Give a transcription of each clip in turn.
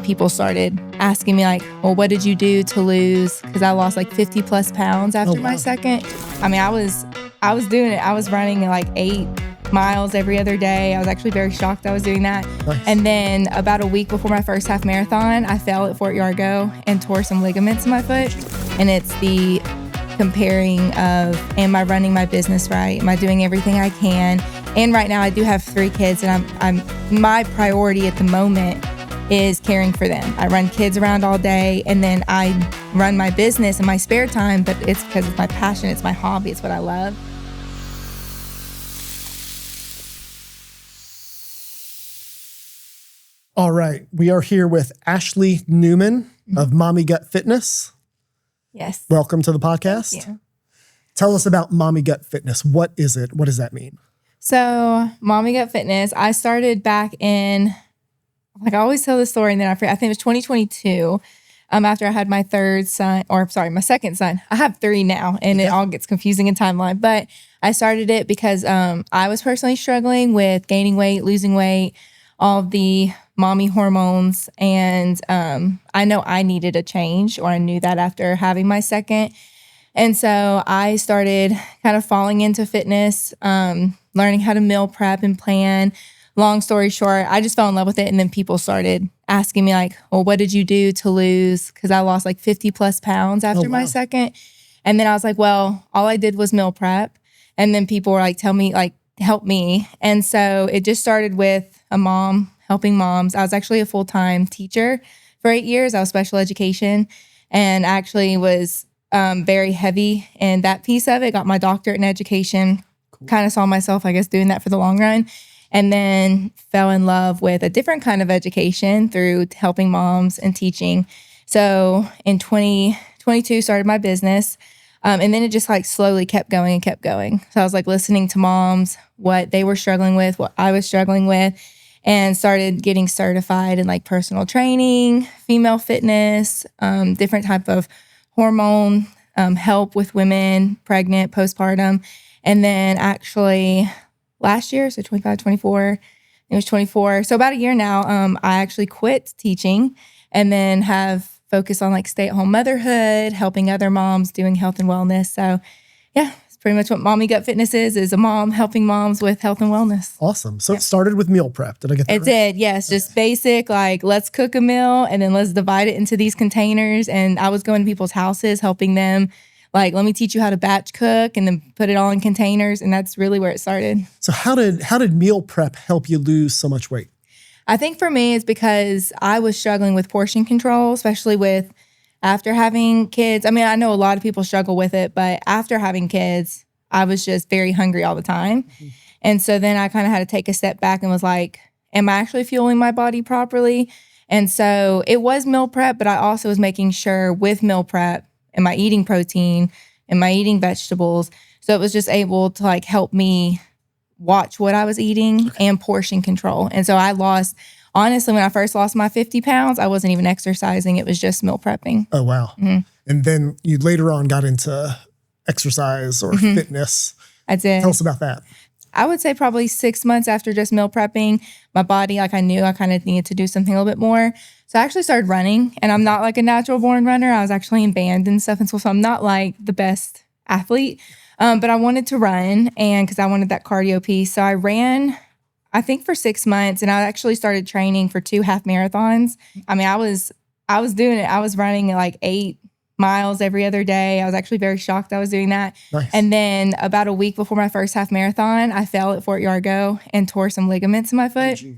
people started asking me like, well, what did you do to lose? Because I lost like 50 plus pounds after my second. I mean, I was doing it. I was running like 8 miles every other day. I was actually very shocked I was doing that. Nice. And then about a week before my first half marathon, I fell at Fort Yargo and tore some ligaments in my foot. And it's the comparing of, am I running my business right? Am I doing everything I can? And right now I do have 3 kids, and I'm my priority at the moment is caring for them. I run kids around all day, and then I run my business in my spare time, but it's because it's my passion, it's my hobby, it's what I love. All right. We are here with Ashley Newman of Mommy Gut Fitness. Yes. Welcome to the podcast. Yeah. Tell us about Mommy Gut Fitness. What is it? What does that mean? So Mommy Gut Fitness, I started back in, like I always tell this story and then I forget, I think it was 2022, after I had my my second son. I have 3 now and it all gets confusing in timeline, but I started it because I was personally struggling with gaining weight, losing weight, all of the mommy hormones. And I know I needed a change, or I knew that after having my second. And so I started kind of falling into fitness, learning how to meal prep and plan. Long story short, I just fell in love with it. And then people started asking me like, well, what did you do to lose? Because I lost like 50 plus pounds after my second. And then I was like, well, all I did was meal prep. And then people were like, help me. And so it just started with a mom helping moms. I was actually a full-time teacher for 8 years. I was special education and actually was very heavy in that piece of it. Got my doctorate in education. Cool. Kind of saw myself, I guess, doing that for the long run. And then fell in love with a different kind of education through helping moms and teaching. So in 2022, started my business. And then it just like slowly kept going and kept going. So I was like listening to moms, what they were struggling with, what I was struggling with, and started getting certified in like personal training, female fitness, different type of hormone help with women, pregnant, postpartum. And then actually last year, so 25, 24, it was 24. So about a year now, I actually quit teaching and then have focused on like stay-at-home motherhood, helping other moms, doing health and wellness. So yeah, it's pretty much what Mommy Gut Fitness is a mom helping moms with health and wellness. Awesome. So it started with meal prep. Did I get that right? It did, yes. Just basic, like let's cook a meal and then let's divide it into these containers. And I was going to people's houses, helping them, like, let me teach you how to batch cook and then put it all in containers. And that's really where it started. So how did meal prep help you lose so much weight? I think for me, it's because I was struggling with portion control, especially with after having kids. I mean, I know a lot of people struggle with it, but after having kids, I was just very hungry all the time. Mm-hmm. And so then I kind of had to take a step back and was like, am I actually fueling my body properly? And so it was meal prep, but I also was making sure with meal prep, am I eating protein? Am I eating vegetables? So it was just able to like help me watch what I was eating and portion control. And so honestly, when I first lost my 50 pounds, I wasn't even exercising. It was just meal prepping. Oh, wow. Mm-hmm. And then you later on got into exercise or fitness. I did. Tell us about that. I would say probably 6 months after just meal prepping, my body, like I knew I kind of needed to do something a little bit more. So I actually started running, and I'm not like a natural born runner. I was actually in band and stuff. And so I'm not like the best athlete. But I wanted to run, and because I wanted that cardio piece. So I ran, I think, for 6 months, and I actually started training for 2 half marathons. I mean, I was doing it. I was running like 8 miles every other day. I was actually very shocked I was doing that. Nice. And then about a week before my first half marathon, I fell at Fort Yargo and tore some ligaments in my foot. Oh,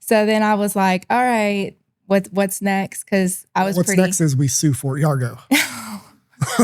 so then I was like, all right, what's next? Because I was What's next is we sue Fort Yargo.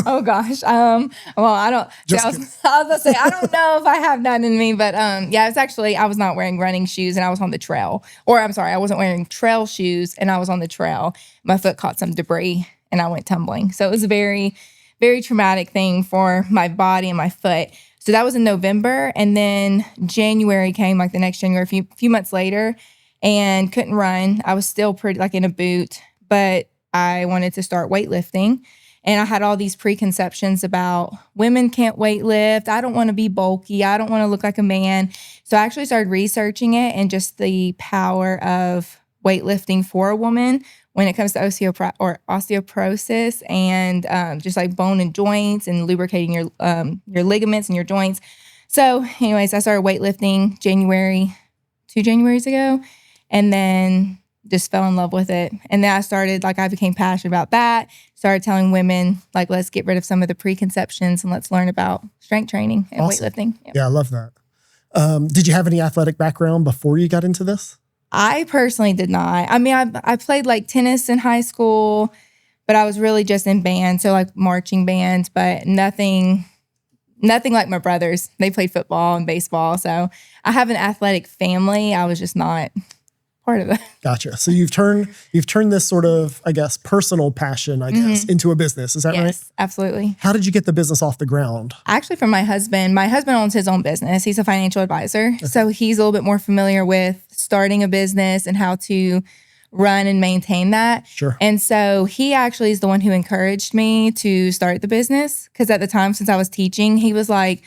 Oh gosh. Well, I don't. I was about to say I don't know if I have that in me, but yeah, it's actually I was not wearing running shoes and I was on the trail. Or I'm sorry, I wasn't wearing trail shoes and I was on the trail. My foot caught some debris and I went tumbling. So it was a very, very traumatic thing for my body and my foot. So that was in November, and then January came, like the next January, a few months later, and couldn't run. I was still pretty like in a boot, but I wanted to start weightlifting. And I had all these preconceptions about women can't weight lift. I don't want to be bulky. I don't want to look like a man. So I actually started researching it and just the power of weightlifting for a woman when it comes to osteoporosis and just like bone and joints and lubricating your ligaments and your joints. So anyways, I started weightlifting 2 Januaries ago, and then just fell in love with it. And then I became passionate about that, started telling women, like, let's get rid of some of the preconceptions and let's learn about strength training and weightlifting. Yep. Yeah, I love that. Did you have any athletic background before you got into this? I personally did not. I mean, I played like tennis in high school, but I was really just in bands, so like marching bands, but nothing like my brothers. They played football and baseball. So I have an athletic family. I was just not part of that. Gotcha. So you've turned this sort of, I guess, personal passion, into a business. Is that right? Yes, absolutely. How did you get the business off the ground? Actually, from my husband. My husband owns his own business. He's a financial advisor. Okay. So he's a little bit more familiar with starting a business and how to run and maintain that. Sure. And so he actually is the one who encouraged me to start the business. Because at the time, since I was teaching, he was like,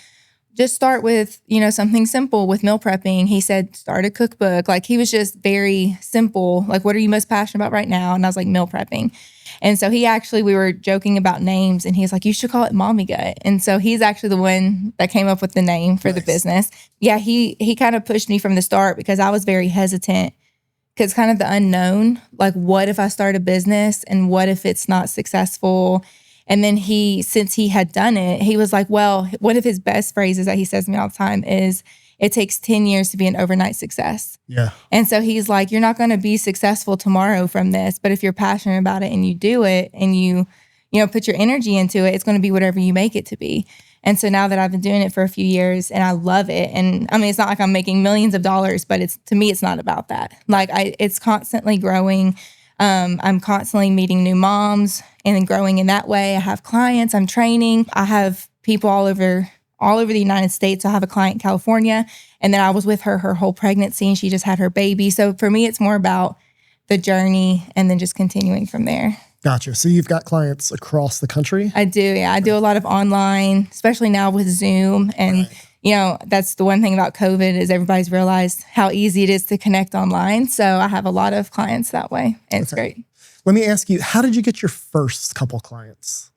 just start with, something simple with meal prepping. He said, start a cookbook. Like, he was just very simple. Like, what are you most passionate about right now? And I was like, meal prepping. And so we were joking about names, and he's like, you should call it Mommy Gut. And so he's actually the one that came up with the name for the business. Yeah, he kind of pushed me from the start because I was very hesitant, because kind of the unknown, like, what if I start a business and what if it's not successful? And then since he had done it, he was like, well, one of his best phrases that he says to me all the time is, it takes 10 years to be an overnight success. Yeah. And so he's like, you're not going to be successful tomorrow from this, but if you're passionate about it and you do it and you put your energy into it, it's going to be whatever you make it to be. And so now that I've been doing it for a few years and I love it. And I mean, it's not like I'm making millions of dollars, but to me, it's not about that. Like, it's constantly growing. I'm constantly meeting new moms and then growing in that way. I have clients, I'm training. I have people all over the United States. I have a client in California, and then I was with her whole pregnancy, and she just had her baby. So for me, it's more about the journey and then just continuing from there. Gotcha. So you've got clients across the country? I do. Yeah. I do a lot of online, especially now with Zoom. And, that's the one thing about COVID is everybody's realized how easy it is to connect online. So I have a lot of clients that way, and it's great. Let me ask you, how did you get your first couple clients?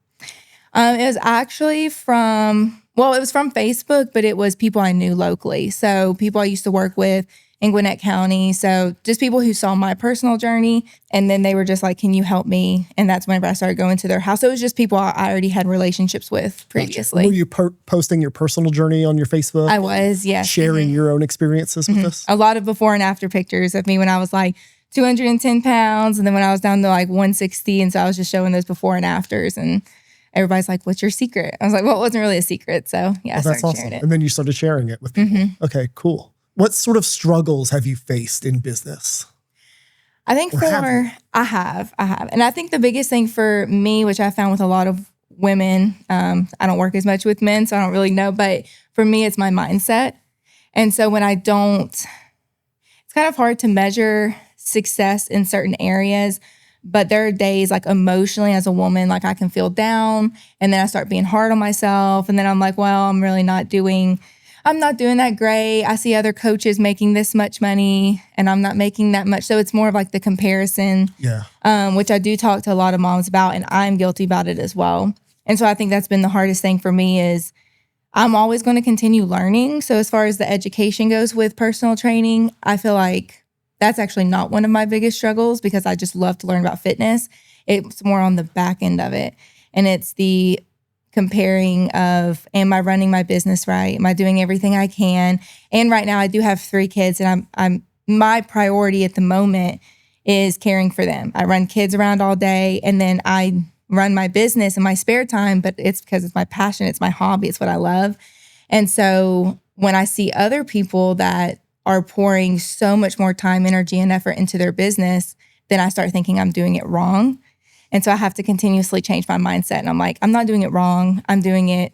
It was actually from Facebook, but it was people I knew locally. So people I used to work with in Gwinnett County. So just people who saw my personal journey, and then they were just like, can you help me? And that's whenever I started going to their house. So it was just people I already had relationships with previously. Gotcha. Were you posting your personal journey on your Facebook? I was, yes. Sharing your own experiences with us? A lot of before and after pictures of me when I was like 210 pounds, and then when I was down to like 160. And so I was just showing those before and afters, and everybody's like, what's your secret? I was like, well, it wasn't really a secret. So yeah, I started sharing it. And then you started sharing it with people. Okay, cool. What sort of struggles have you faced in business? I think I have. And I think the biggest thing for me, which I found with a lot of women, I don't work as much with men, so I don't really know, but for me, it's my mindset. And so when it's kind of hard to measure success in certain areas, but there are days like emotionally as a woman, like I can feel down, and then I start being hard on myself. And then I'm like, well, I'm not doing that great. I see other coaches making this much money and I'm not making that much. So it's more of like the comparison, which I do talk to a lot of moms about, and I'm guilty about it as well. And so I think that's been the hardest thing for me is I'm always going to continue learning. So as far as the education goes with personal training, I feel like that's actually not one of my biggest struggles because I just love to learn about fitness. It's more on the back end of it. And it's the comparing of, am I running my business right? Am I doing everything I can? And right now I do have 3 kids, and my priority at the moment is caring for them. I run kids around all day, and then I run my business in my spare time, but it's because it's my passion. It's my hobby. It's what I love. And so when I see other people that are pouring so much more time, energy, and effort into their business, then I start thinking I'm doing it wrong. And so I have to continuously change my mindset. And I'm like, I'm not doing it wrong. I'm doing it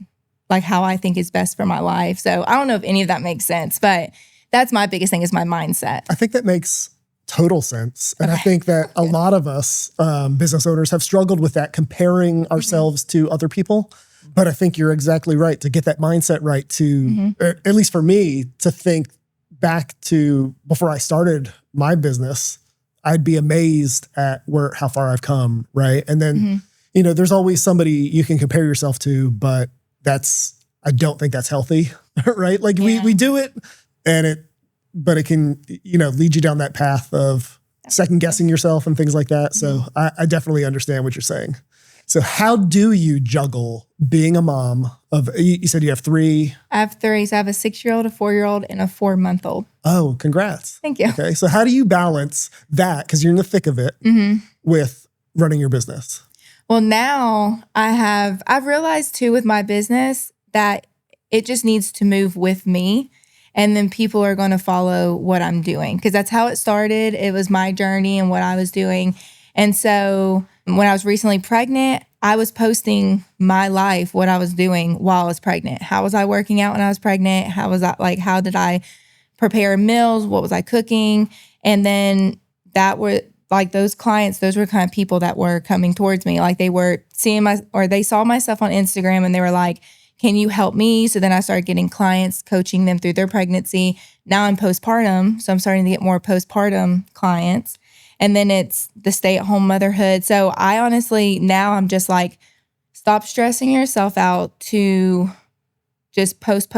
like how I think is best for my life. So I don't know if any of that makes sense, but that's my biggest thing is my mindset. I think that makes total sense. And I think that a lot of us business owners have struggled with that, comparing ourselves to other people. But I think you're exactly right to get that mindset right to, at least for me, to think back to before I started my business. I'd be amazed at how far I've come, right? And then, there's always somebody you can compare yourself to, but I don't think that's healthy, right? Like we do it but it can, lead you down that path of second guessing yourself and things like that. So I definitely understand what you're saying. So how do you juggle being a mom of, you said you have 3? I have 3. So I have a 6-year-old, a 4-year-old, and a 4-month-old. Oh, congrats. Thank you. Okay. So how do you balance that? Because you're in the thick of it with running your business. Well, now I've realized too with my business that it just needs to move with me. And then people are going to follow what I'm doing. Because that's how it started. It was my journey and what I was doing. And so when I was recently pregnant, I was posting my life, what I was doing while I was pregnant. How was I working out when I was pregnant? How did I prepare meals? What was I cooking? And then that were like those clients, those were kind of people that were coming towards me. Like they were they saw my stuff on Instagram and they were like, can you help me? So then I started getting clients, coaching them through their pregnancy. Now I'm postpartum. So I'm starting to get more postpartum clients. And then it's the stay-at-home motherhood. So I honestly, now I'm just like, stop stressing yourself out to just post,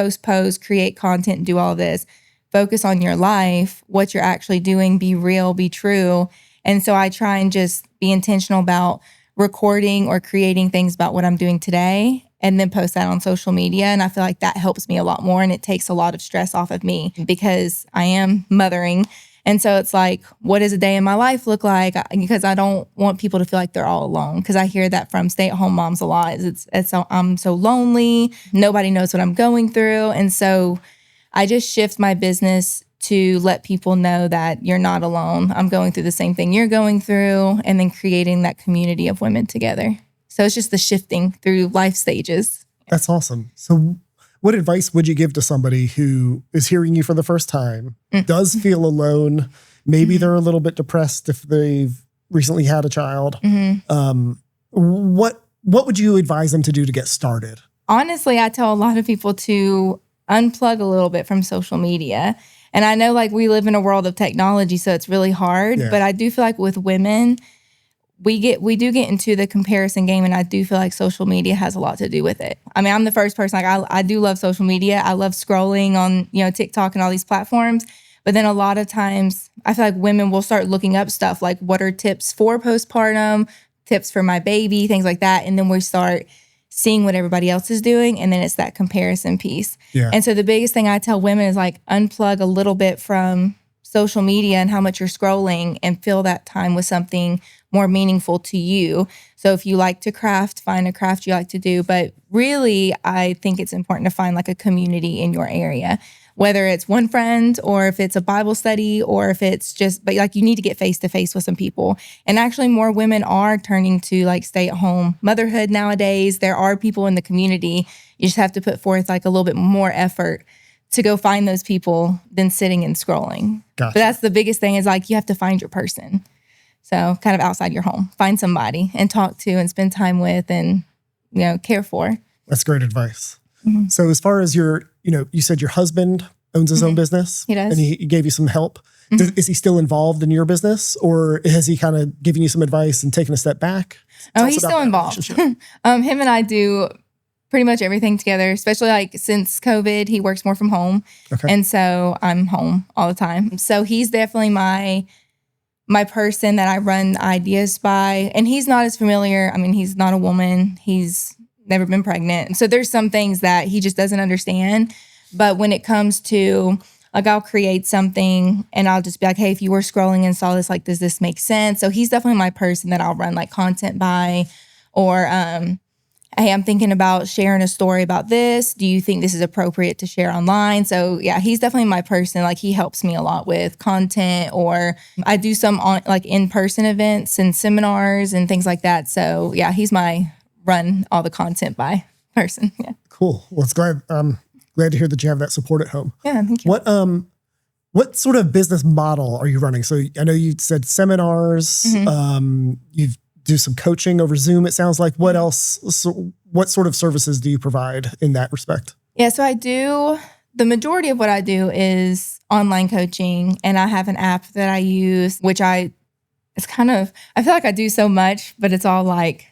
create content, do all of this. Focus on your life, what you're actually doing, be real, be true. And so I try and just be intentional about recording or creating things about what I'm doing today and then post that on social media. And I feel like that helps me a lot more. And it takes a lot of stress off of me because I am mothering. And so it's like, what does a day in my life look like? Because I don't want people to feel like they're all alone. Because I hear that from stay-at-home moms a lot. I'm so lonely. Nobody knows what I'm going through. And so I just shift my business to let people know that you're not alone. I'm going through the same thing you're going through, and then creating that community of women together. So it's just the shifting through life stages. That's awesome. So what advice would you give to somebody who is hearing you for the first time, does feel alone, maybe they're a little bit depressed if they've recently had a child? What would you advise them to do to get started? Honestly, I tell a lot of people to unplug a little bit from social media. And I know like we live in a world of technology, so it's really hard. Yeah. But I do feel like with women, we do get into the comparison game, and I do feel like social media has a lot to do with it. I mean, I'm the first person, like I do love social media. I love scrolling on, TikTok and all these platforms. But then a lot of times I feel like women will start looking up stuff like what are tips for postpartum, tips for my baby, things like that. And then we start seeing what everybody else is doing. And then it's that comparison piece. Yeah. And so the biggest thing I tell women is like unplug a little bit from social media and how much you're scrolling and fill that time with something more meaningful to you. So if you like to craft, find a craft you like to do. But really, I think it's important to find like a community in your area, whether it's one friend or if it's a Bible study or if it's but like you need to get face to face with some people. And actually more women are turning to like stay at home motherhood nowadays. There are people in the community. You just have to put forth like a little bit more effort to go find those people than sitting and scrolling. Gotcha. But that's the biggest thing is like you have to find your person. So kind of outside your home, find somebody and talk to and spend time with and, care for. That's great advice. Mm-hmm. So as far as you said your husband owns his own business. He does. And he gave you some help. Mm-hmm. Is he still involved in your business, or has he kind of given you some advice and taken a step back? Oh, he's still involved. Him and I do pretty much everything together, especially like since COVID, he works more from home. Okay. And so I'm home all the time. So he's definitely my person that I run ideas by. And he's not as familiar. I mean, he's not a woman. He's never been pregnant. So there's some things that he just doesn't understand. But when it comes to, like, I'll create something and I'll just be like, hey, if you were scrolling and saw this, like, does this make sense? So he's definitely my person that I'll run, like, content by. Or, hey, I'm thinking about sharing a story about this. Do you think this is appropriate to share online? So, yeah, he's definitely my person. Like, he helps me a lot with content. Or I do some, in-person events and seminars and things like that. So, yeah, he's my run all the content by person. Yeah. Cool. Well, it's glad to hear that you have that support at home. Yeah, thank you. What sort of business model are you running? So I know you said seminars. Mm-hmm. You do some coaching over Zoom. It sounds like. What else? So what sort of services do you provide in that respect? Yeah, so I do. The majority of what I do is online coaching, and I have an app that I use, which I it's kind of, I feel like I do so much, but it's all like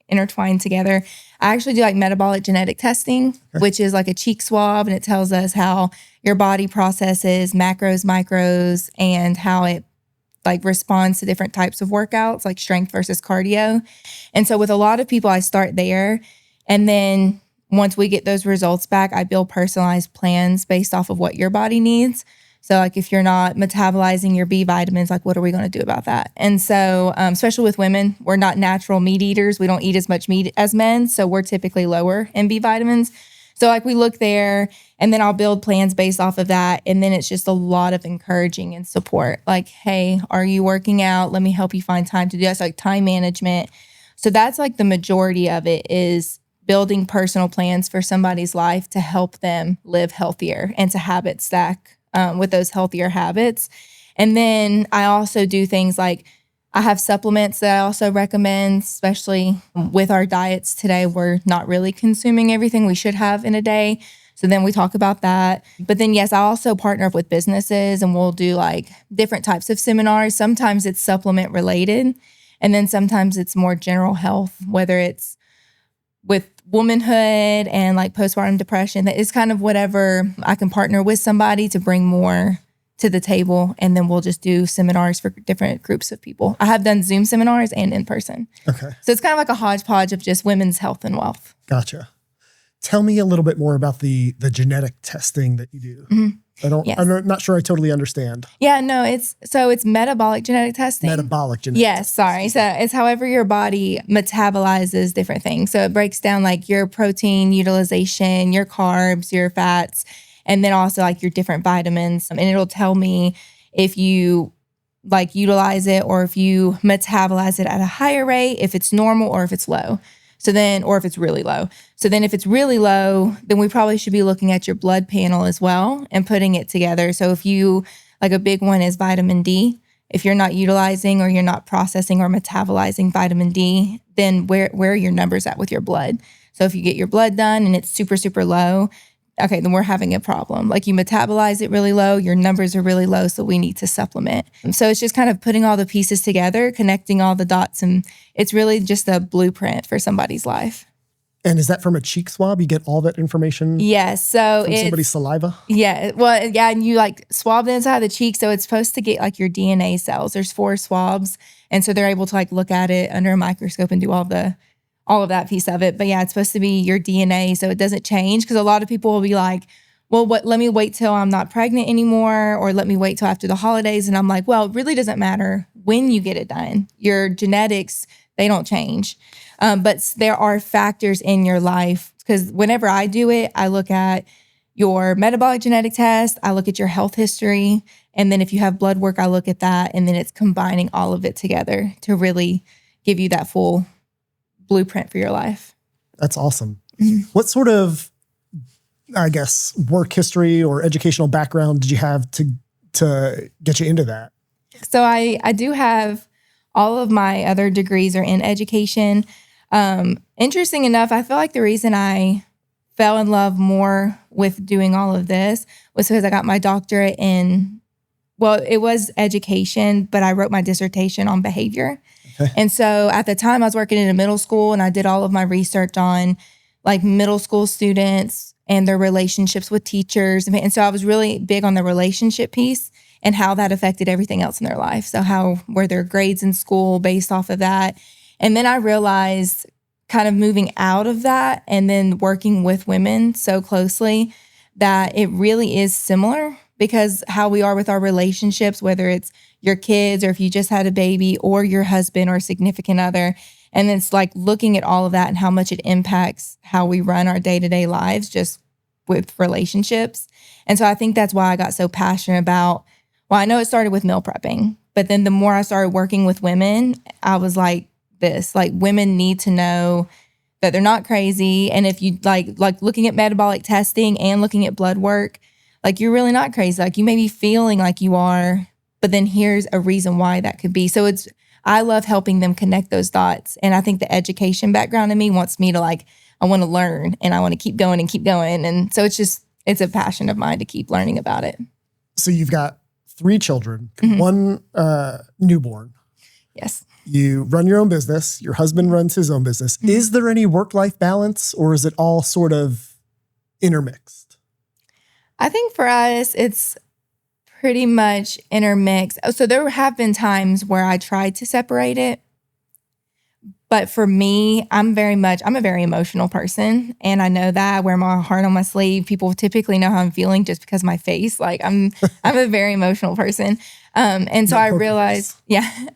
intertwined together. I actually do like metabolic genetic testing, which is like a cheek swab, and it tells us how your body processes macros, micros, and how it like responds to different types of workouts, like strength versus cardio. And so with a lot of people, I start there. And then once we get those results back, I build personalized plans based off of what your body needs. So like if you're not metabolizing your B vitamins, like what are we going to do about that? And so especially with women, we're not natural meat eaters. We don't eat as much meat as men. So we're typically lower in B vitamins. So like we look there, and then I'll build plans based off of that. And then it's just a lot of encouraging and support. Like, hey, are you working out? Let me help you find time to do that. So like time management. So that's like the majority of it is building personal plans for somebody's life to help them live healthier and to habit stack with those healthier habits. And then I also do things like I have supplements that I also recommend, especially with our diets today. We're not really consuming everything we should have in a day. So then we talk about that. But then, yes, I also partner up with businesses, and we'll do like different types of seminars. Sometimes it's supplement related, and then sometimes it's more general health, whether it's with womanhood and like postpartum depression. It's kind of whatever I can partner with somebody to bring more to the table. And then we'll just do seminars for different groups of people. I have done Zoom seminars and in person. Okay. So it's kind of like a hodgepodge of just women's health and wealth. Gotcha. Tell me a little bit more about the genetic testing that you do. Mm-hmm. I'm not sure I totally understand. Yeah, no, it's metabolic genetic testing. Metabolic genetic Yes, sorry. So it's however your body metabolizes different things. So it breaks down like your protein utilization, your carbs, your fats, and then also like your different vitamins. And it'll tell me if you like utilize it or if you metabolize it at a higher rate, if it's normal or if it's low. So then, or if it's really low. So then if it's really low, then we probably should be looking at your blood panel as well and putting it together. So if you, like a big one is vitamin D. If you're not utilizing or you're not processing or metabolizing vitamin D, then where are your numbers at with your blood? So if you get your blood done and it's super, super low, okay, then we're having a problem. Like you metabolize it really low, your numbers are really low, so we need to supplement. So it's just kind of putting all the pieces together, connecting all the dots, and it's really just a blueprint for somebody's life. And is that from a cheek swab? You get all that information? Yes. So from somebody's saliva? Yeah. Well, yeah, and you like swab the inside of the cheek, so it's supposed to get like your DNA cells. There's 4 swabs, and so they're able to like look at it under a microscope and do all of that piece of it. But yeah, it's supposed to be your DNA so it doesn't change, because a lot of people will be like, well, let me wait till I'm not pregnant anymore, or let me wait till after the holidays. And I'm like, well, it really doesn't matter when you get it done. Your genetics, they don't change. But there are factors in your life, because whenever I do it, I look at your metabolic genetic test, I look at your health history, and then if you have blood work, I look at that, and then it's combining all of it together to really give you that full blueprint for your life. That's awesome. Mm-hmm. What sort of, I guess, work history or educational background did you have to get you into that? So I do have all of my other degrees are in education. Interesting enough, I feel like the reason I fell in love more with doing all of this was because I got my doctorate in, well, it was education, but I wrote my dissertation on behavior. Okay. And so at the time I was working in a middle school, and I did all of my research on like middle school students and their relationships with teachers. And so I was really big on the relationship piece and how that affected everything else in their life. So how were their grades in school based off of that? And then I realized, kind of moving out of that and then working with women so closely, that it really is similar, because how we are with our relationships, whether it's your kids or if you just had a baby or your husband or significant other, and it's like looking at all of that and how much it impacts how we run our day-to-day lives just with relationships. And so I think that's why I got so passionate about, well, I know it started with meal prepping, but then the more I started working with women, I was like, women need to know that they're not crazy. And if you like looking at metabolic testing and looking at blood work, like you're really not crazy. Like you may be feeling like you are, but then here's a reason why that could be. So I love helping them connect those dots. And I think the education background in me wants me to I want to learn and I want to keep going and keep going. And so it's a passion of mine to keep learning about it. So you've got 3 children, mm-hmm. 1 newborn. Yes. You run your own business. Your husband runs his own business. Mm-hmm. Is there any work-life balance, or is it all sort of intermixed? I think for us, it's pretty much intermixed. So there have been times where I tried to separate it. But for me, I'm a very emotional person. And I know that. I wear my heart on my sleeve. People typically know how I'm feeling just because of my face. Like I'm a very emotional person. And so I realized I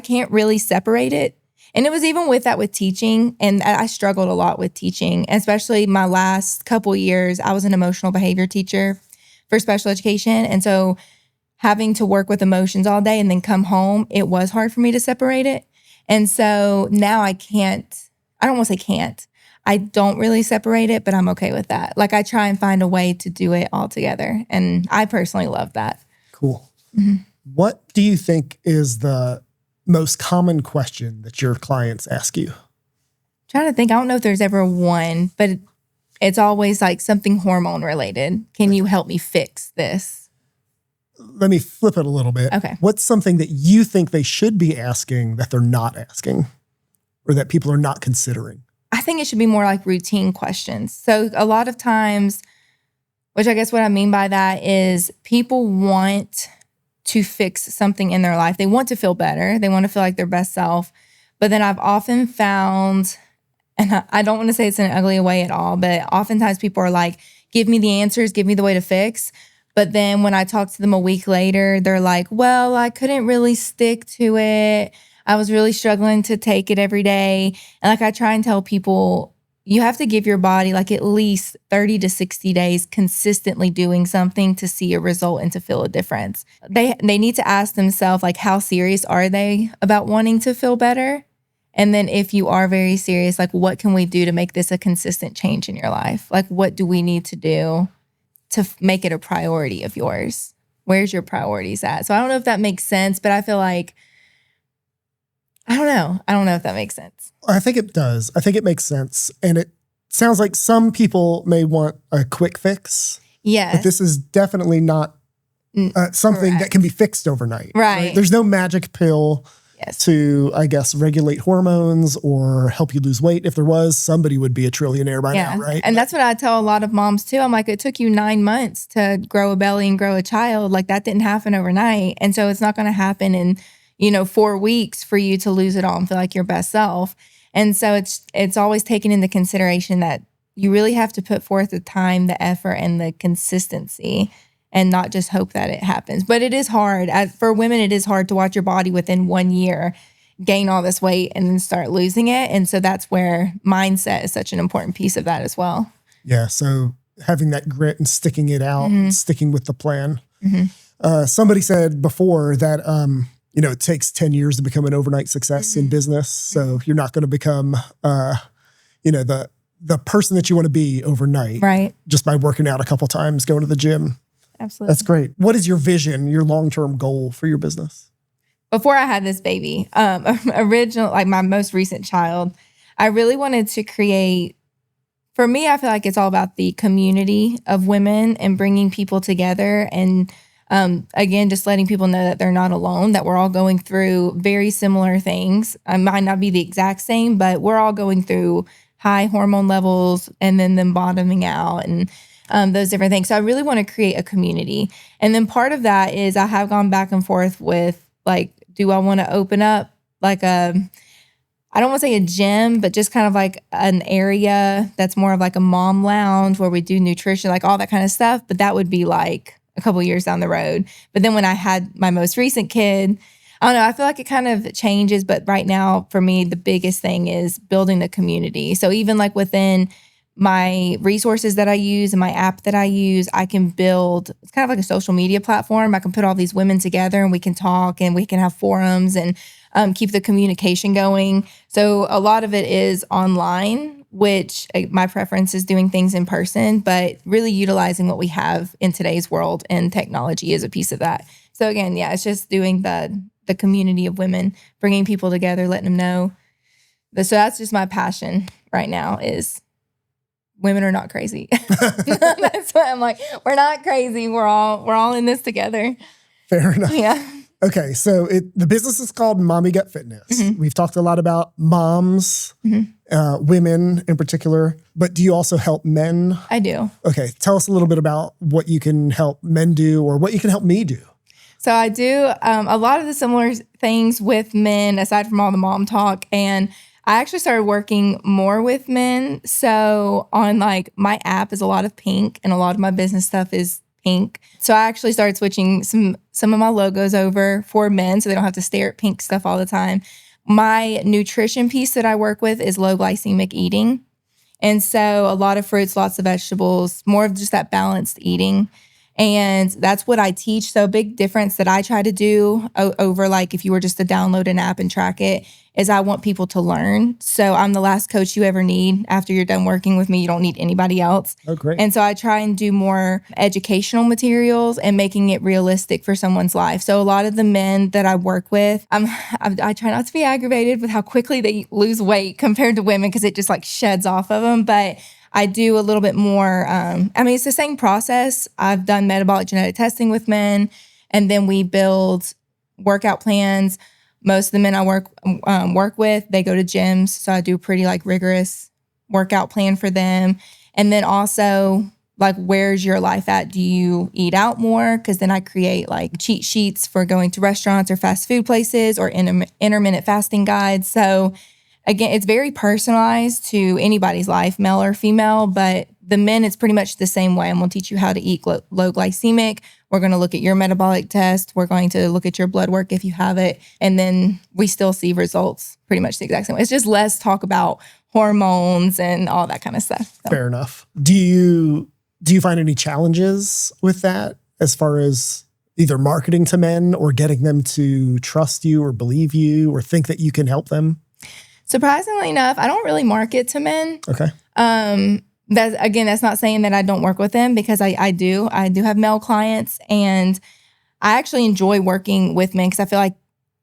can't really separate it. And it was even with teaching. And I struggled a lot with teaching, especially my last couple years. I was an emotional behavior teacher for special education. And so having to work with emotions all day and then come home, it was hard for me to separate it. And so now I don't want to say can't. I don't really separate it, but I'm okay with that. Like I try and find a way to do it all together. And I personally love that. Cool. Mm-hmm. What do you think is the most common question that your clients ask you? I'm trying to think. I don't know if there's ever one, but it's always like something hormone related. Can you help me fix this? Let me flip it a little bit. Okay. What's something that you think they should be asking that they're not asking or that people are not considering? I think it should be more like routine questions. So a lot of times, which I guess what I mean by that is people want to fix something in their life. They want to feel better. They want to feel like their best self. But then I've often found, and I don't want to say it's in an ugly way at all, but oftentimes people are like, give me the answers, give me the way to fix. But then when I talk to them a week later, they're like, well, I couldn't really stick to it. I was really struggling to take it every day. And like I try and tell people, you have to give your body like at least 30 to 60 days consistently doing something to see a result and to feel a difference. They need to ask themselves, like, how serious are they about wanting to feel better? And then if you are very serious, like, what can we do to make this a consistent change in your life? Like, what do we need to do to make it a priority of yours? Where's your priorities at? So I don't know if that makes sense, but I feel like, I don't know if that makes sense. I think it does. I think it makes sense. And it sounds like some people may want a quick fix. Yes. But this is definitely not something Correct. that can be fixed overnight. Right. There's no magic pill to, I guess, regulate hormones or help you lose weight. If there was, somebody would be a trillionaire by now, right? And that's what I tell a lot of moms too. I'm like, it took you 9 months to grow a belly and grow a child. Like that didn't happen overnight. And so it's not going to happen in, 4 weeks for you to lose it all and feel like your best self. And so it's always taken into consideration that you really have to put forth the time, the effort, and the consistency, and not just hope that it happens. But it is hard. For women, it is hard to watch your body within 1 year gain all this weight and then start losing it. And so that's where mindset is such an important piece of that as well. Yeah. So having that grit and sticking it out, Mm-hmm. and sticking with the plan. Mm-hmm. Somebody said before that, it takes 10 years to become an overnight success Mm-hmm. in business. So you're not going to become, the person that you want to be overnight. Right. Just by working out a couple times, going to the gym. Absolutely. That's great. What is your vision, your long-term goal for your business? Before I had this baby, like my most recent child, I really wanted to create, for me, I feel like it's all about the community of women and bringing people together. And again, just letting people know that they're not alone, that we're all going through very similar things. It might not be the exact same, but we're all going through high hormone levels and then them bottoming out and those different things. So I really want to create a community. And then part of that is I have gone back and forth with, like, do I want to open up like I don't want to say a gym, but just kind of like an area that's more of like a mom lounge where we do nutrition, like all that kind of stuff. But that would be like a couple years down the road. But then when I had my most recent kid, I don't know, I feel like it kind of changes. But right now, for me, the biggest thing is building the community. So even like within my resources that I use and my app that I use, I can build, it's kind of like a social media platform. I can put all these women together and we can talk and we can have forums and keep the communication going. So a lot of it is online, which my preference is doing things in person, but really utilizing what we have in today's world, and technology is a piece of that. So again, yeah, it's just doing the community of women, bringing people together, letting them know. So that's just my passion right now is women are not crazy. That's what I'm like. We're not crazy. We're all in this together. Fair enough. Yeah. Okay, so the business is called Mommy Gut Fitness. We've talked a lot about moms, women in particular, but do you also help men? I do. Okay, tell us a little bit about what you can help men do or what you can help me do. So I do a lot of the similar things with men, aside from all the mom talk. And I actually started working more with men. So on like my app is a lot of pink and a lot of my business stuff is pink. So I actually started switching some of my logos over for men so they don't have to stare at pink stuff all the time. My nutrition piece that I work with is low glycemic eating. And so a lot of fruits, lots of vegetables, more of just that balanced eating. And that's what I teach. So a big difference that I try to do over like if you were just to download an app and track it is I want people to learn. So I'm the last coach you ever need. After you're done working with me, you don't need anybody else. Oh, great. And so I try and do more educational materials and making it realistic for someone's life. So a lot of the men that I work with, I try not to be aggravated with how quickly they lose weight compared to women because it just like sheds off of them. But I do a little bit more. It's the same process. I've done metabolic genetic testing with men, and then we build workout plans. Most of the men I work with, they go to gyms, so I do a pretty like rigorous workout plan for them. And then also like, where's your life at? Do you eat out more? Because then I create like cheat sheets for going to restaurants or fast food places or intermittent fasting guides. So again, it's very personalized to anybody's life, male or female, but the men, it's pretty much the same way. I'm going to teach you how to eat low glycemic. We're going to look at your metabolic test. We're going to look at your blood work if you have it. And then we still see results pretty much the exact same way. It's just less talk about hormones and all that kind of stuff. So. Fair enough. Do you find any challenges with that as far as either marketing to men or getting them to trust you or believe you or think that you can help them? Surprisingly enough, I don't really market to men. Okay. That's not saying that I don't work with them because I do. I do have male clients, and I actually enjoy working with men because I feel like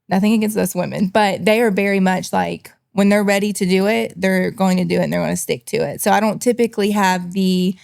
nothing against us women, but they are very much like when they're ready to do it, they're going to do it and they're going to stick to it. So I don't typically have the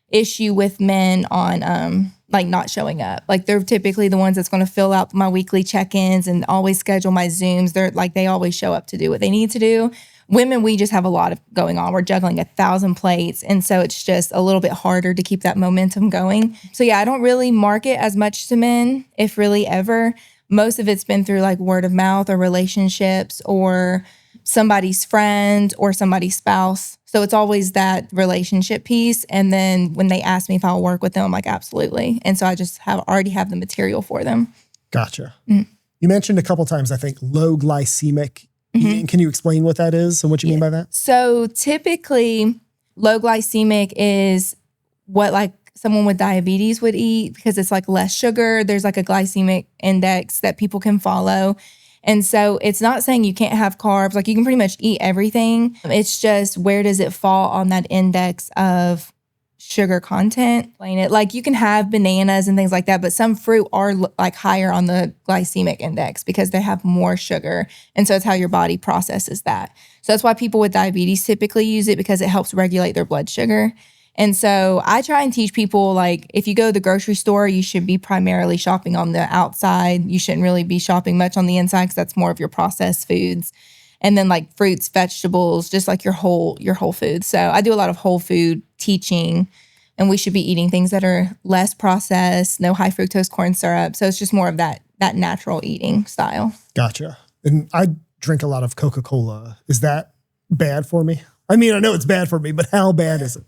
issue with men on like not showing up. Like they're typically the ones that's going to fill out my weekly check-ins and always schedule my Zooms. They always show up to do what they need to do. Women, we just have a lot of going on. We're juggling 1,000 plates. And so it's just a little bit harder to keep that momentum going. So yeah, I don't really market as much to men, if really ever. Most of it's been through like word of mouth or relationships or somebody's friend or somebody's spouse. So it's always that relationship piece. And then when they ask me if I'll work with them, I'm like, absolutely. And so I just already have the material for them. Gotcha. Mm. You mentioned a couple times, I think, low glycemic eating. Can you explain what that is and what you mean by that? So typically low glycemic is what like someone with diabetes would eat because it's like less sugar. There's like a glycemic index that people can follow. And so it's not saying you can't have carbs. Like you can pretty much eat everything. It's just where does it fall on that index of sugar content? Like you can have bananas and things like that, but some fruit are like higher on the glycemic index because they have more sugar. And so it's how your body processes that. So that's why people with diabetes typically use it because it helps regulate their blood sugar. And so I try and teach people, like, if you go to the grocery store, you should be primarily shopping on the outside. You shouldn't really be shopping much on the inside because that's more of your processed foods. And then like fruits, vegetables, just like your whole food. So I do a lot of whole food teaching, and we should be eating things that are less processed, no high fructose corn syrup. So it's just more of that natural eating style. Gotcha. And I drink a lot of Coca-Cola. Is that bad for me? I mean, I know it's bad for me, but how bad is it?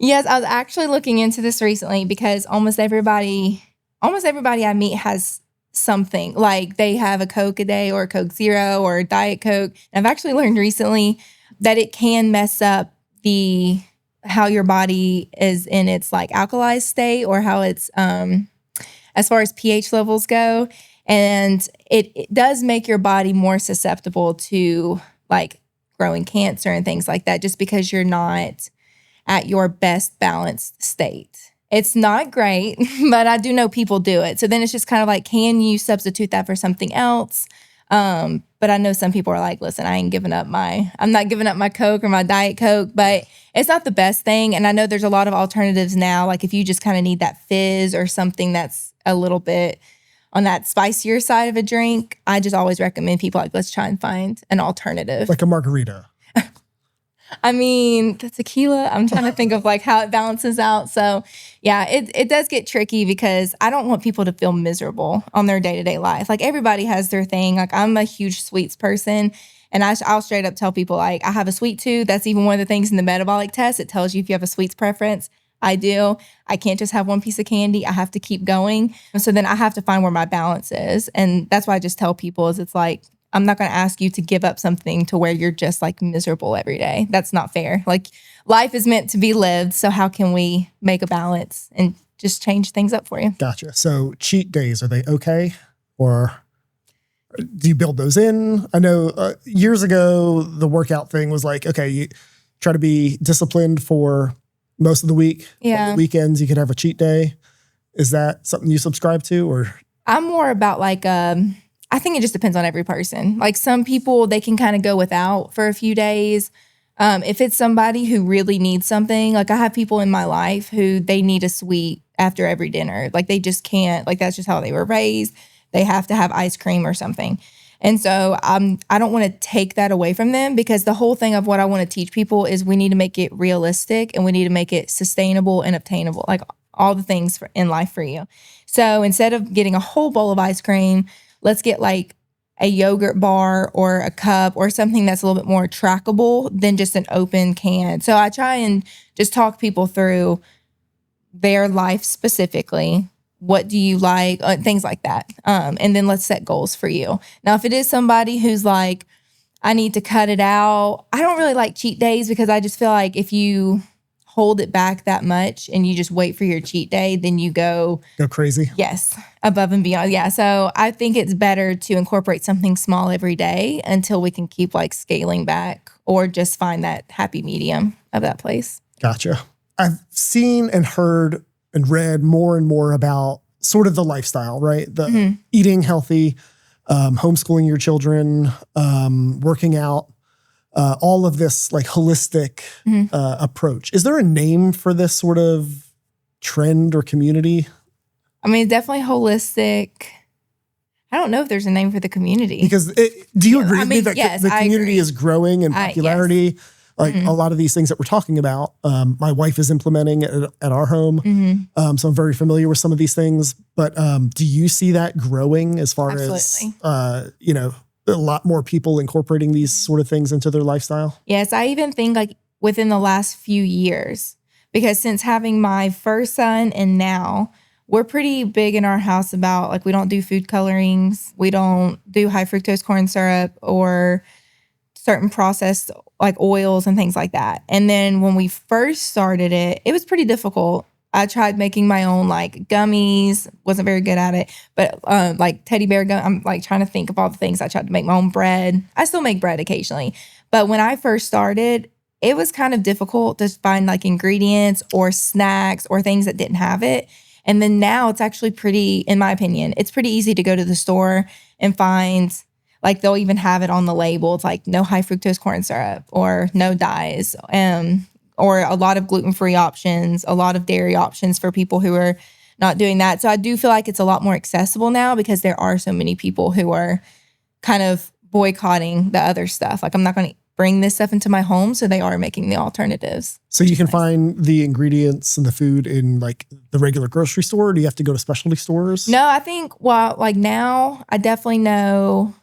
Yes, I was actually looking into this recently because almost everybody I meet has something. Like they have a Coke a day or a Coke Zero or a Diet Coke. And I've actually learned recently that it can mess up how your body is in its like alkalized state or how it's as far as pH levels go. And it does make your body more susceptible to like growing cancer and things like that just because you're not at your best balanced state. It's not great, but I do know people do it. So then it's just kind of like, can you substitute that for something else? But I know some people are like, listen, I'm not giving up my Coke or my Diet Coke, but it's not the best thing. And I know there's a lot of alternatives now. Like if you just kind of need that fizz or something that's a little bit on that spicier side of a drink, I just always recommend people like, let's try and find an alternative. Like a margarita. I mean, the tequila, I'm trying to think of like how it balances out. So yeah, it does get tricky because I don't want people to feel miserable on their day-to-day life. Like everybody has their thing. Like I'm a huge sweets person, and I'll straight up tell people like I have a sweet tooth. That's even one of the things in the metabolic test. It tells you if you have a sweets preference. I do. I can't just have one piece of candy. I have to keep going. So then I have to find where my balance is. And that's why I just tell people is it's like, I'm not going to ask you to give up something to where you're just like miserable every day. That's not fair. Like life is meant to be lived. So how can we make a balance and just change things up for you? Gotcha. So cheat days, are they okay? Or do you build those in? I know years ago, the workout thing was like, okay, you try to be disciplined for most of the week. Yeah. On the weekends, you could have a cheat day. Is that something you subscribe to? Or I'm more about like, I think it just depends on every person. Like some people, they can kind of go without for a few days. If it's somebody who really needs something, like I have people in my life who they need a sweet after every dinner. Like they just can't, like that's just how they were raised. They have to have ice cream or something. And so I don't want to take that away from them because the whole thing of what I want to teach people is we need to make it realistic and we need to make it sustainable and obtainable, like all the things in life for you. So instead of getting a whole bowl of ice cream, let's get like a yogurt bar or a cup or something that's a little bit more trackable than just an open can. So I try and just talk people through their life specifically. What do you like? Things like that. And then let's set goals for you. Now, if it is somebody who's like, I need to cut it out. I don't really like cheat days because I just feel like if you hold it back that much and you just wait for your cheat day, then you go crazy. Yes, above and beyond. Yeah. So I think it's better to incorporate something small every day until we can keep like scaling back or just find that happy medium of that place. Gotcha. I've seen and heard and read more and more about sort of the lifestyle, right? The eating healthy, homeschooling your children, working out. All of this like holistic approach. Is there a name for this sort of trend or community? I mean, definitely holistic. I don't know if there's a name for the community. Because do you agree with me that yes, the community is growing in popularity? Yes. Like a lot of these things that we're talking about, my wife is implementing at our home. So I'm very familiar with some of these things. But do you see that growing as far as, a lot more people incorporating these sort of things into their lifestyle? Yes, I even think like within the last few years, because since having my first son and now, we're pretty big in our house about like we don't do food colorings, we don't do high fructose corn syrup or certain processed like oils and things like that. And then when we first started it, it was pretty difficult. I tried making my own like gummies, wasn't very good at it, but like teddy bear gum, I'm like trying to think of all the things. I tried to make my own bread. I still make bread occasionally. But when I first started, it was kind of difficult to find like ingredients or snacks or things that didn't have it. And then now it's actually pretty, in my opinion, it's pretty easy to go to the store and find, like they'll even have it on the label. It's like no high fructose corn syrup or no dyes. Or a lot of gluten-free options, a lot of dairy options for people who are not doing that. So I do feel like it's a lot more accessible now because there are so many people who are kind of boycotting the other stuff. Like I'm not going to bring this stuff into my home, so they are making the alternatives. So you can find the ingredients and the food in like the regular grocery store, or do you have to go to specialty stores? No, I think, like now I definitely know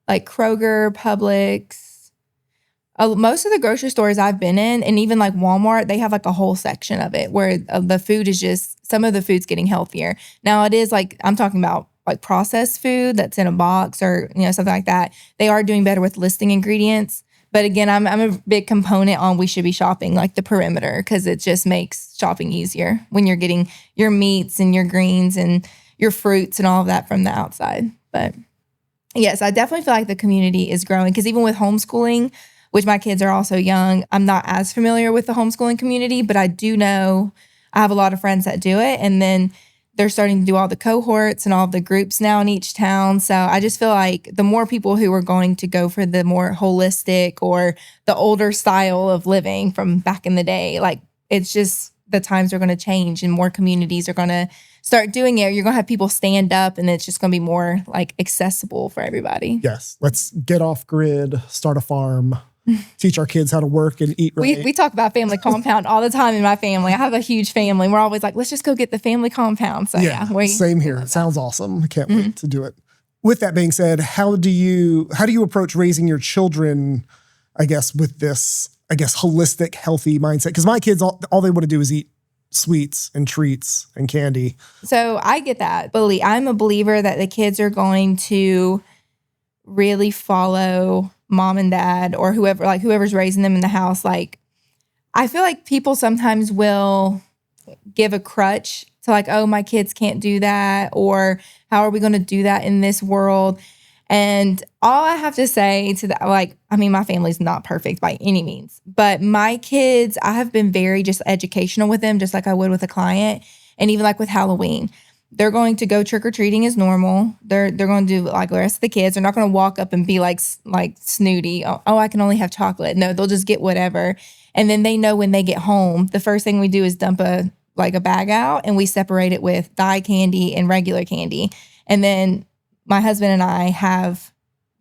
like Kroger, Publix, most of the grocery stores I've been in, and even like Walmart, they have like a whole section of it where the food is just, some of the food's getting healthier. Now it is like, I'm talking about like processed food that's in a box or, something like that. They are doing better with listing ingredients. But again, I'm a big component on we should be shopping like the perimeter because it just makes shopping easier when you're getting your meats and your greens and your fruits and all of that from the outside. But yes, I definitely feel like the community is growing because even with homeschooling, which my kids are also young, I'm not as familiar with the homeschooling community, but I do know I have a lot of friends that do it. And then they're starting to do all the cohorts and all of the groups now in each town. So I just feel like the more people who are going to go for the more holistic or the older style of living from back in the day, like it's just the times are going to change and more communities are going to start doing it. You're going to have people stand up and it's just going to be more like accessible for everybody. Yes. Let's get off grid, start a farm, teach our kids how to work and eat right. We talk about family compound all the time in my family. I have a huge family. We're always like, let's just go get the family compound. So yeah, same here. It sounds awesome. I can't wait to do it. With that being said, how do you approach raising your children, I guess, with this, holistic, healthy mindset? Because my kids, all they want to do is eat sweets and treats and candy. So I get that. I'm a believer that the kids are going to really follow mom and dad or whoever's raising them in the house. Like, I feel like people sometimes will give a crutch to like, oh, my kids can't do that, or how are we going to do that in this world? And all I have to say to that, my family's not perfect by any means, but my kids, I have been very just educational with them, just like I would with a client. And even like with Halloween, they're going to go trick-or-treating as normal. They're going to do like the rest of the kids. They're not going to walk up and be like snooty. Oh, I can only have chocolate. No, they'll just get whatever. And then they know when they get home, the first thing we do is dump a bag out and we separate it with dye candy and regular candy. And then my husband and I have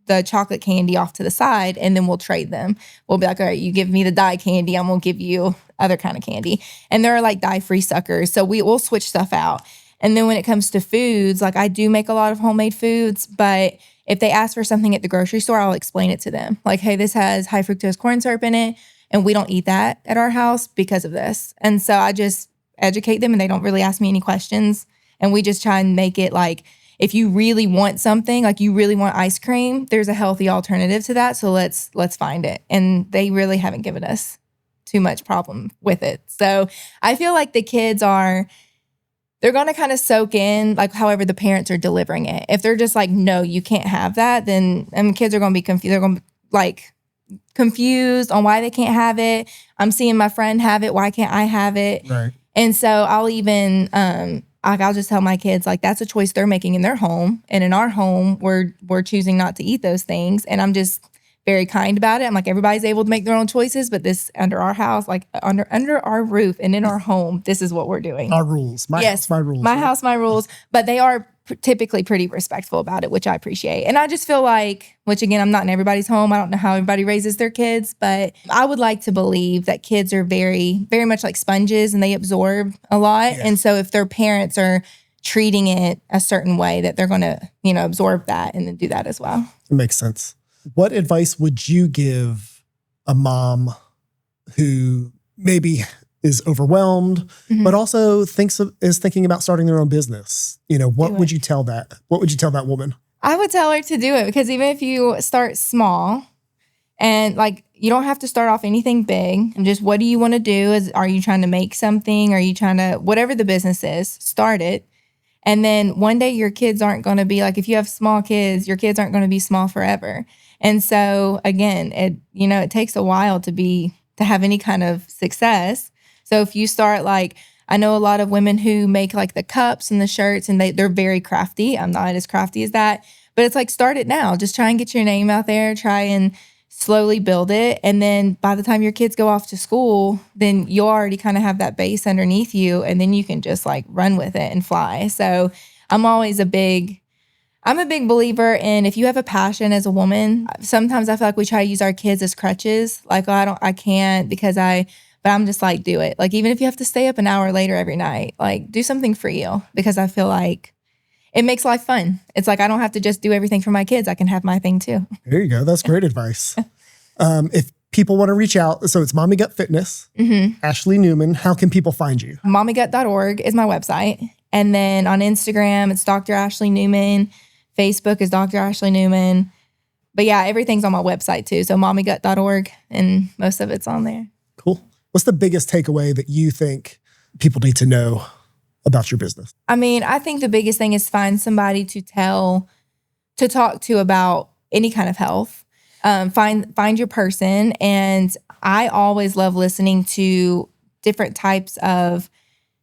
the chocolate candy off to the side, and then we'll trade them. We'll be like, all right, you give me the dye candy, I'm going to give you other kind of candy. And they're like dye-free suckers. So we'll switch stuff out. And then when it comes to foods, like I do make a lot of homemade foods, but if they ask for something at the grocery store, I'll explain it to them. Like, hey, this has high fructose corn syrup in it, and we don't eat that at our house because of this. And so I just educate them, and they don't really ask me any questions. And we just try and make it like, if you really want something, like you really want ice cream, there's a healthy alternative to that. So let's find it. And they really haven't given us too much problem with it. So I feel like the kids they're going to kind of soak in like however the parents are delivering it. If they're just like, no, you can't have that, then kids are going to be confused. They're going to be like confused on why they can't have it. I'm seeing my friend have it. Why can't I have it? Right. And so I'll even, I'll just tell my kids, like, that's a choice they're making in their home. And in our home, we're choosing not to eat those things. And I'm just very kind about it. I'm like, everybody's able to make their own choices, but this under our house, like under our roof and in our home, this is what we're doing. Our rules. My house, my rules. My house, my rules. But they are typically pretty respectful about it, which I appreciate. And I just feel like, which again, I'm not in everybody's home. I don't know how everybody raises their kids, but I would like to believe that kids are very, very much like sponges and they absorb a lot. Yes. And so if their parents are treating it a certain way, that they're going to, absorb that and then do that as well. It makes sense. What advice would you give a mom who maybe is overwhelmed, but also is thinking about starting their own business? What would you tell that? What would you tell that woman? I would tell her to do it, because even if you start small and like, you don't have to start off anything big, and just what do you want to do? Are you trying to make something? Are you trying to, whatever the business is, start it. And then one day your kids aren't going to be like, if you have small kids, your kids aren't going to be small forever. And so again, it takes a while to have any kind of success. So if you start like, I know a lot of women who make like the cups and the shirts, and they're very crafty. I'm not as crafty as that, but it's like, start it now. Just try and get your name out there, try and slowly build it. And then by the time your kids go off to school, then you'll already kind of have that base underneath you, and then you can just like run with it and fly. So I'm a big believer in, if you have a passion as a woman, sometimes I feel like we try to use our kids as crutches. Like, oh, I can't but I'm just like, do it. Like, even if you have to stay up an hour later every night, like do something for you, because I feel like it makes life fun. It's like, I don't have to just do everything for my kids. I can have my thing too. There you go. That's great advice. If people want to reach out, so it's Mommy Gut Fitness, Ashley Newman. How can people find you? mommygut.org is my website. And then on Instagram, it's Dr. Ashley Newman. Facebook is Dr. Ashley Newman. But yeah, everything's on my website too. So mommygut.org, and most of it's on there. Cool. What's the biggest takeaway that you think people need to know about your business? I think the biggest thing is find somebody to talk to about any kind of health. Find your person. And I always love listening to different types of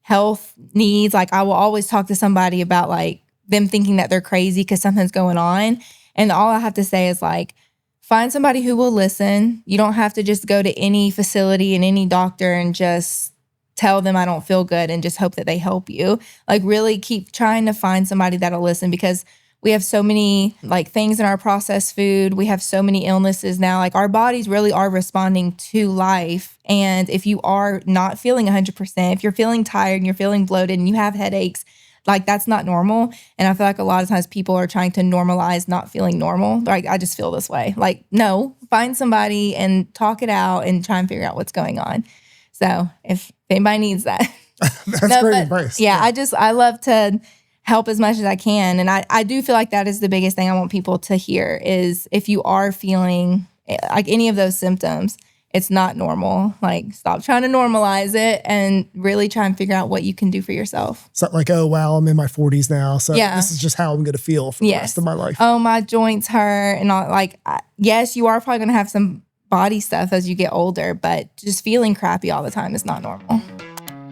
health needs. Like, I will always talk to somebody about like them thinking that they're crazy because something's going on. And all I have to say is like, find somebody who will listen. You don't have to just go to any facility and any doctor and just tell them I don't feel good and just hope that they help you. Like really keep trying to find somebody that'll listen, because we have so many like things in our processed food. We have so many illnesses now. Like our bodies really are responding to life. And if you are not feeling 100%, if you're feeling tired and you're feeling bloated and you have headaches, like that's not normal. And I feel like a lot of times people are trying to normalize not feeling normal. Like I just feel this way. Like, no, find somebody and talk it out and try and figure out what's going on. So if anybody needs that. That's great advice. Yeah, I love to help as much as I can. And I do feel like that is the biggest thing I want people to hear is if you are feeling like any of those symptoms, it's not normal. Like stop trying to normalize it and really try and figure out what you can do for yourself. It's not like, oh, wow, I'm in my 40s now. So this is just how I'm going to feel for the rest of my life. Oh, my joints hurt. And all, like, yes, you are probably going to have some body stuff as you get older, but just feeling crappy all the time is not normal.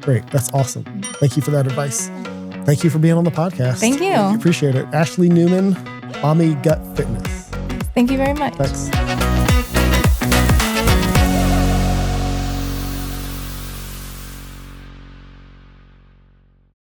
Great. That's awesome. Thank you for that advice. Thank you for being on the podcast. Thank you. Really appreciate it. Ashley Newman, Mommy Gut Fitness. Thank you very much. Thanks.